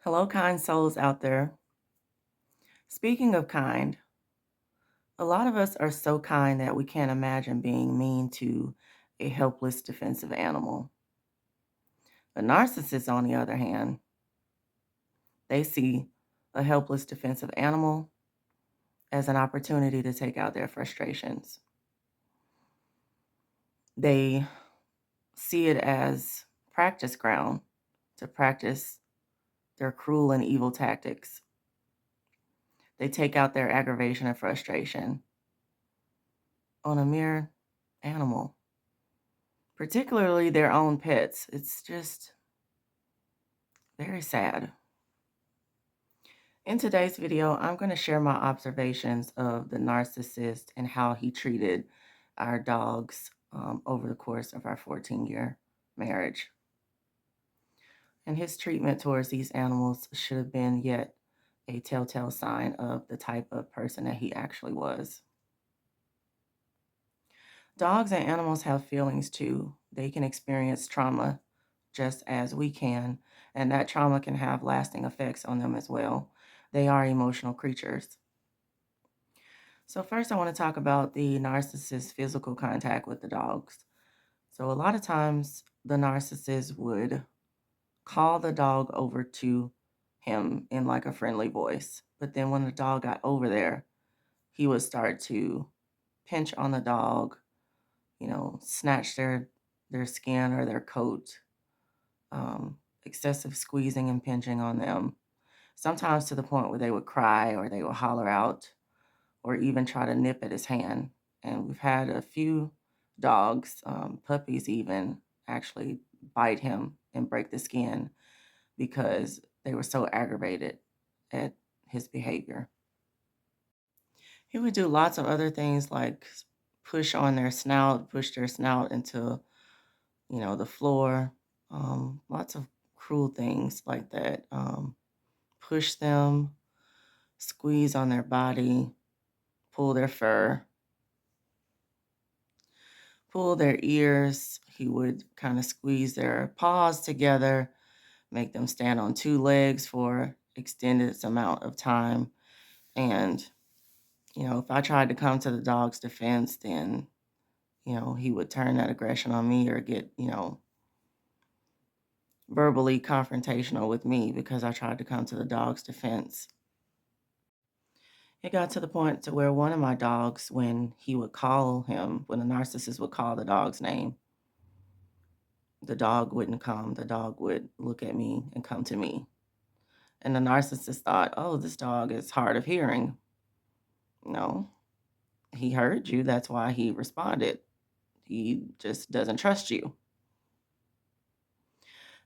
Hello, kind souls out there. Speaking of kind, a lot of us are so kind that we can't imagine being mean to a helpless defensive animal. A narcissist, on the other hand, they see a helpless defensive animal as an opportunity to take out their frustrations. They see it as practice ground to practice their cruel and evil tactics. They take out their aggravation and frustration on a mere animal, particularly their own pets. It's just very sad. In today's video, I'm going to share my observations of the narcissist and how he treated our dogs over the course of our 14-year marriage. And his treatment towards these animals should have been yet a telltale sign of the type of person that he actually was. Dogs and animals have feelings too. They can experience trauma just as we can, and that trauma can have lasting effects on them as well. They are emotional creatures. So, first, I want to talk about the narcissist's physical contact with the dogs. So, a lot of times, the narcissist would call the dog over to him in like a friendly voice. But then, when the dog got over there, he would start to pinch on the dog, snatch their skin or their coat, excessive squeezing and pinching on them, sometimes to the point where they would cry or they would holler out or even try to nip at his hand. And we've had a few dogs, puppies even, actually bite him and break the skin because they were so aggravated at his behavior. He would do lots of other things like push their snout into, the floor, lots of cruel things like that. Push them, squeeze on their body, pull their fur, pull their ears. He would kind of squeeze their paws together, make them stand on two legs for extended amount of time. And, if I tried to come to the dog's defense, then, he would turn that aggression on me or get, verbally confrontational with me because I tried to come to the dog's defense. It got to the point to where one of my dogs, when the narcissist would call the dog's name, the dog wouldn't come. The dog would look at me and come to me. And the narcissist thought, oh, this dog is hard of hearing. No, he heard you. That's why he responded. He just doesn't trust you.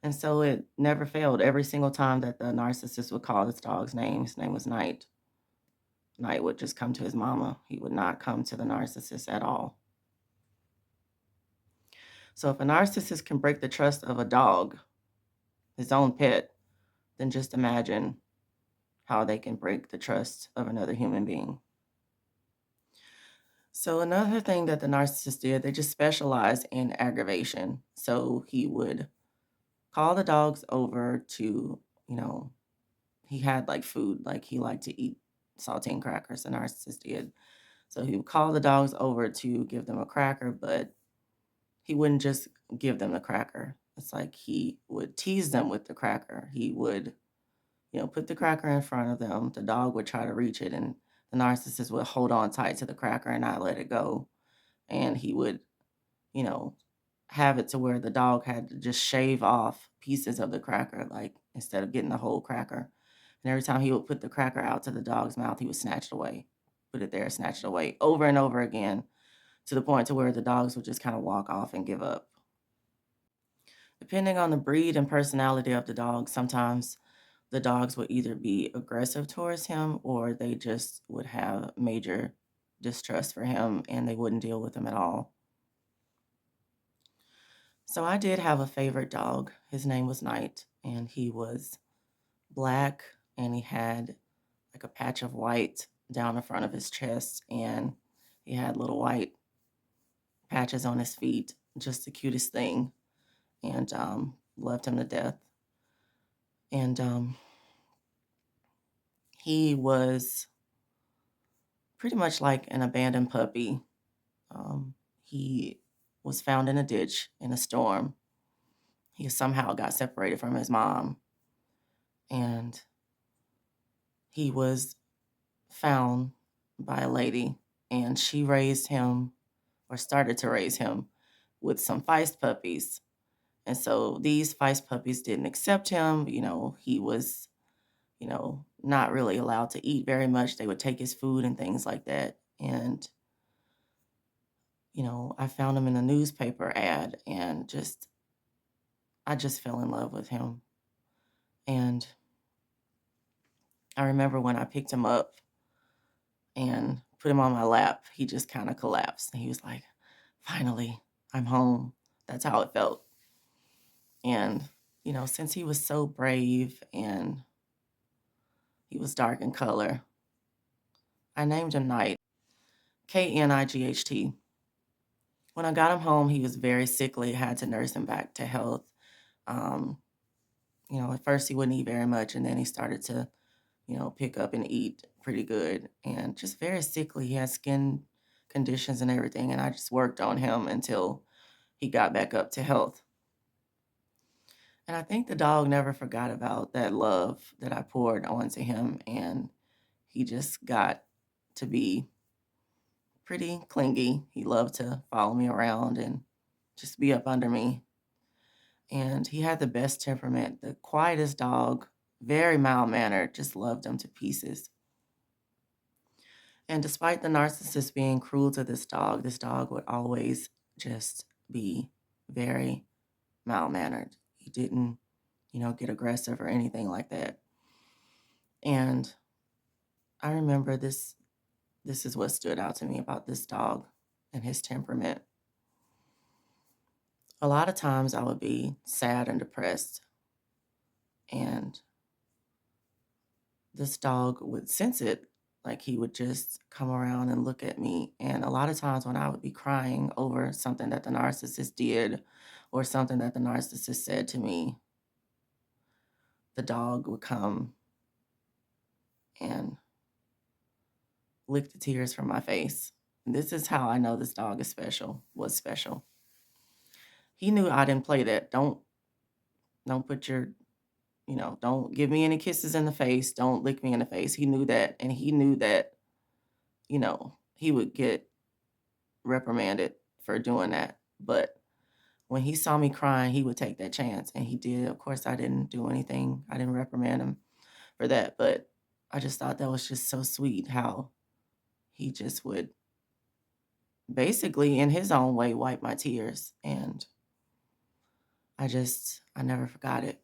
And so it never failed. Every single time that the narcissist would call his dog's name, his name was Knight. Knight would just come to his mama. He would not come to the narcissist at all. So if a narcissist can break the trust of a dog, his own pet, then just imagine how they can break the trust of another human being. So another thing that the narcissist did, they just specialized in aggravation. So he would call the dogs over to, he had like food, like he liked to eat saltine crackers, the narcissist did. So he would call the dogs over to give them a cracker, but he wouldn't just give them the cracker. It's like he would tease them with the cracker. He would, put the cracker in front of them. The dog would try to reach it, and the narcissist would hold on tight to the cracker and not let it go. And he would, you know, have it to where the dog had to just shave off pieces of the cracker, like instead of getting the whole cracker. And every time he would put the cracker out to the dog's mouth, he would snatch it away, put it there, snatch it away over and over again to the point to where the dogs would just kind of walk off and give up. Depending on the breed and personality of the dog, sometimes the dogs would either be aggressive towards him or they just would have major distrust for him and they wouldn't deal with him at all. So I did have a favorite dog. His name was Knight, and he was black and he had like a patch of white down the front of his chest and he had little white patches on his feet. Just the cutest thing. And loved him to death. And He was pretty much like an abandoned puppy. He was found in a ditch in a storm. He somehow got separated from his mom, and he was found by a lady, and she raised him or started to raise him with some feist puppies. And so these feist puppies didn't accept him. He was, not really allowed to eat very much. They would take his food and things like that. And, I found him in a newspaper ad and I just fell in love with him. And I remember when I picked him up and put him on my lap, he just kind of collapsed. And he was like, finally, I'm home. That's how it felt. And, since he was so brave and he was dark in color, I named him Knight, Knight. When I got him home, he was very sickly, had to nurse him back to health. Um, at first he wouldn't eat very much, and then he started to, pick up and eat pretty good and just very sickly. He had skin conditions and everything, and I just worked on him until he got back up to health. And I think the dog never forgot about that love that I poured onto him, and he just got to be pretty clingy. He loved to follow me around and just be up under me. And he had the best temperament, the quietest dog, very mild-mannered, just loved him to pieces. And despite the narcissist being cruel to this dog would always just be very mild-mannered. He didn't, get aggressive or anything like that. And I remember this is what stood out to me about this dog and his temperament. A lot of times I would be sad and depressed, and this dog would sense it. Like he would just come around and look at me. And a lot of times when I would be crying over something that the narcissist did or something that the narcissist said to me, the dog would come and lick the tears from my face. And this is how I know this dog was special. He knew I didn't play that. Don't put your, don't give me any kisses in the face. Don't lick me in the face. He knew that. And he knew that, he would get reprimanded for doing that. But when he saw me crying, he would take that chance. And he did. Of course, I didn't do anything. I didn't reprimand him for that. But I just thought that was just so sweet how he just would basically, in his own way, wipe my tears. And I never forgot it.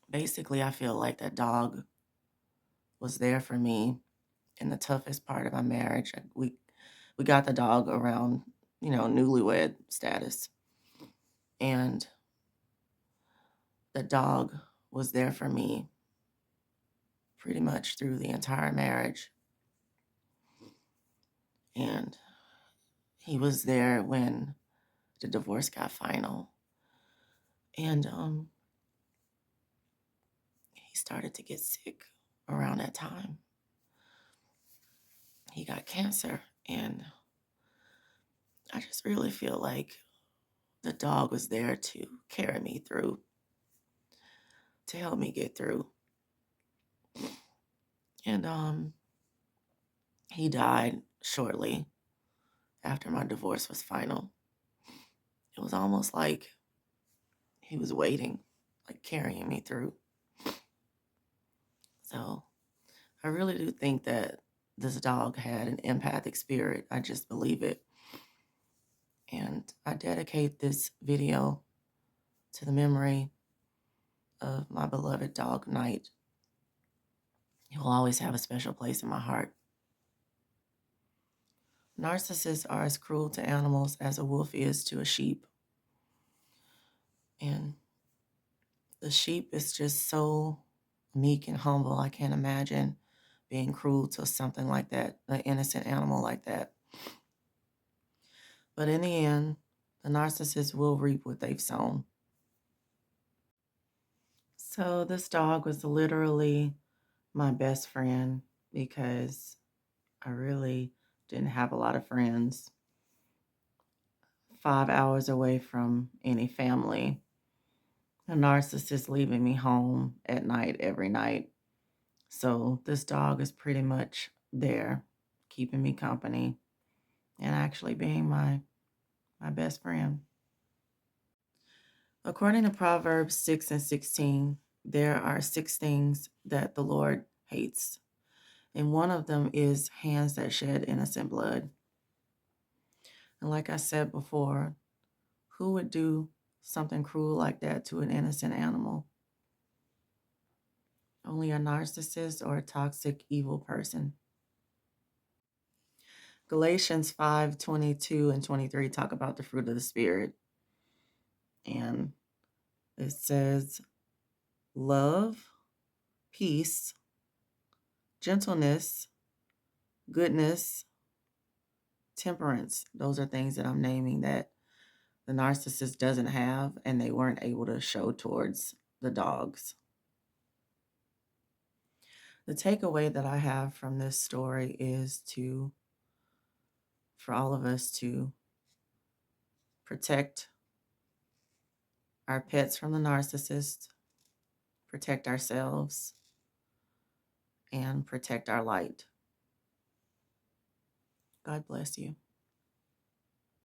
Basically, I feel like that dog was there for me in the toughest part of my marriage. We got the dog around, newlywed status. And the dog was there for me pretty much through the entire marriage. And he was there when the divorce got final. And he started to get sick around that time. He got cancer, and I just really feel like the dog was there to carry me through, to help me get through. And he died shortly after my divorce was final. It was almost like he was waiting, like carrying me through. So I really do think that this dog had an empathic spirit. I just believe it. And I dedicate this video to the memory of my beloved dog, Knight. He will always have a special place in my heart. Narcissists are as cruel to animals as a wolf is to a sheep. And the sheep is just so meek and humble. I can't imagine being cruel to something like that, an innocent animal like that. But in the end, the narcissist will reap what they've sown. So this dog was literally my best friend because I really didn't have a lot of friends. 5 hours away from any family. A narcissist leaving me home at night every night. So this dog is pretty much there, keeping me company and actually being my best friend. According to Proverbs 6 and 16, there are 6 things that the Lord hates. And one of them is hands that shed innocent blood. And like I said before, who would do something cruel like that to an innocent animal? Only a narcissist or a toxic, evil person. Galatians 5:22 and 23 talk about the fruit of the Spirit. And it says love, peace, gentleness, goodness, temperance. Those are things that I'm naming that the narcissist doesn't have and they weren't able to show towards the dogs. The takeaway that I have from this story is for all of us to protect our pets from the narcissist, protect ourselves, and protect our light. God bless you.